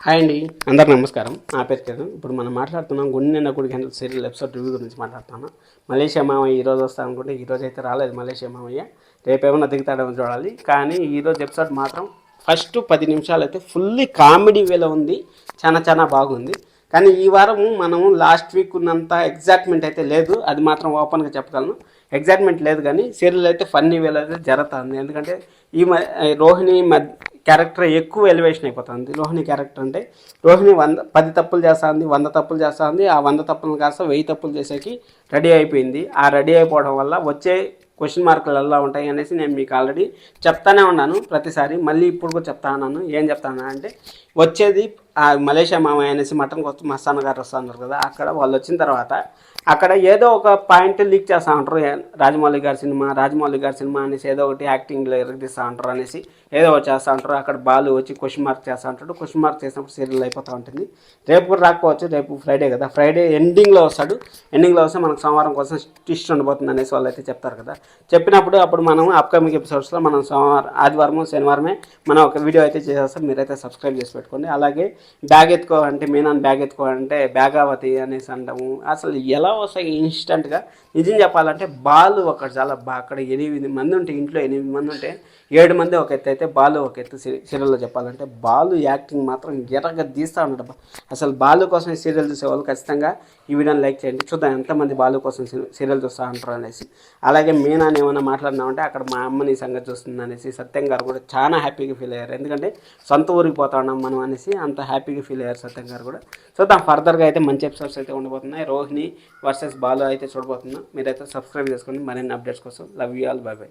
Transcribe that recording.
Hi అండి, అందరికి నమస్కారం. నా పేరు కిరణ్. ఇప్పుడు మనం మాట్లాడుతున్నాం గుండె నిండా గుడి గంటల సీరియల్ ఎపిసోడ్ రివ్యూ గురించి మాట్లాడుతున్నాను. మలేషియా మామయ్య ఈరోజు వస్తాను అనుకుంటే ఈరోజు అయితే రాలేదు మలేషియా మామయ్య. రేపేమన్నా దిగుతాడేమో చూడాలి. కానీ ఈరోజు ఎపిసోడ్ మాత్రం ఫస్ట్ 10 నిమిషాలు అయితే ఫుల్లీ కామెడీ వేలో ఉంది. చాలా బాగుంది. కానీ ఈ వారం మనము లాస్ట్ వీక్ ఉన్నంత ఎగ్జైట్మెంట్ అయితే లేదు, అది మాత్రం ఓపెన్గా చెప్పగలను. ఎగ్జైట్మెంట్ లేదు కానీ సీరియల్ అయితే ఫన్నీ వేలో అయితే జరుగుతుంది. ఎందుకంటే రోహిణి క్యారెక్టర్ ఎక్కువ ఎలివేషన్ అయిపోతుంది. రోహిణి క్యారెక్టర్ అంటే రోహిణి 10 తప్పులు చేస్తుంది, 100 తప్పులు చేస్తుంది. ఆ 100 తప్పులను కాస్త 1000 తప్పులు చేసేకి రెడీ అయిపోయింది. ఆ రెడీ అయిపోవడం వల్ల వచ్చే క్వశ్చన్ మార్కులు ఎలా ఉంటాయి అనేసి నేను మీకు ఆల్రెడీ చెప్తానే ఉన్నాను ప్రతిసారి. మళ్ళీ ఇప్పుడు కూడా చెప్తా ఉన్నాను. ఏం చెప్తాను అంటే వచ్చేది ఆ మలేషియా మామయ్య అనేసి మటన్ కోసం మస్తాన్ గారు వస్తున్నారు కదా, అక్కడ వాళ్ళు వచ్చిన తర్వాత అక్కడ ఏదో ఒక పాయింట్ లీక్ చేస్తూ ఉంటారు. రాజమౌళి గారి సినిమా అనేసి ఏదో ఒకటి యాక్టింగ్లో ఎరగదీస్తూ ఉంటారు అనేసి ఏదో ఒకటి చేస్తూ ఉంటారు. అక్కడ బాలు వచ్చి క్వశ్చన్ మార్క్ చేస్తూ ఉంటాడు. క్వశ్చన్ మార్క్ చేసినప్పుడు సీరియల్ అయిపోతూ ఉంటుంది. రేపు కూడా రాకపోవచ్చు, రేపు ఫ్రైడే కదా, ఫ్రైడే ఎండింగ్లో వస్తాడు. ఎండింగ్లో వస్తే మనకు సోమవారం కోసం ట్విస్ట్ ఉండబోతుంది అనేసి వాళ్ళు అయితే చెప్తారు కదా. చెప్పినప్పుడు అప్పుడు మనం అప్కమింగ్ ఎపిసోడ్స్లో మనం ఆదివారం శనివారమే మనం ఒక వీడియో అయితే చేసేస్తాం. మీరైతే సబ్స్క్రైబ్ చేసి పెట్టుకోండి. అలాగే బ్యాగ్ ఎత్తుకో అంటే మీనాన్ని బ్యాగ్ ఎత్తుకో అంటే బ్యాగావతి అనేసి అంటాము. అసలు ఎలా వస్తాయి ఇన్స్టెంట్గా. నిజం చెప్పాలంటే బాలు ఒక చాలా అక్కడ 8 మంది ఉంటే, ఇంట్లో 8 మంది ఉంటే 7 మంది ఒక ఎత్తు అయితే బాలు ఒక ఎత్తు. సీరియల్లో చెప్పాలంటే బాలు యాక్టింగ్ మాత్రం ఎర్రగా తీస్తూ ఉంటాడు. అసలు బాలు కోసం ఈ సీరియల్ చూసేవాళ్ళు ఖచ్చితంగా ఈ వీడియోని లైక్ చేయండి. చూద్దాం ఎంతమంది బాలు కోసం సీరియల్ చూస్తూ ఉంటారు అనేసి. అలాగే మీనాని ఏమైనా మాట్లాడినామంటే అక్కడ మా అమ్మని సంగతి చూస్తుంది అనేసి సత్యం గారు కూడా చాలా హ్యాపీగా ఫీల్ అయ్యారు. ఎందుకంటే సొంత ఊరికి పోతా ఉన్నాం మనం అనేసి అంత హ్యాపీగా ఫీల్ అయ్యారు సత్యం గారు కూడా. చూద్దాం ఫర్దర్గా అయితే మంచి ఎపిసోడ్స్ అయితే ఉండబోతున్నాయి. రోహిణి వర్సెస్ బాలు అయితే చూడబోతున్నాం. మీరైతే సబ్స్క్రైబ్ చేసుకోండి మరిన్ని అప్డేట్స్ కోసం. Love you all, by by.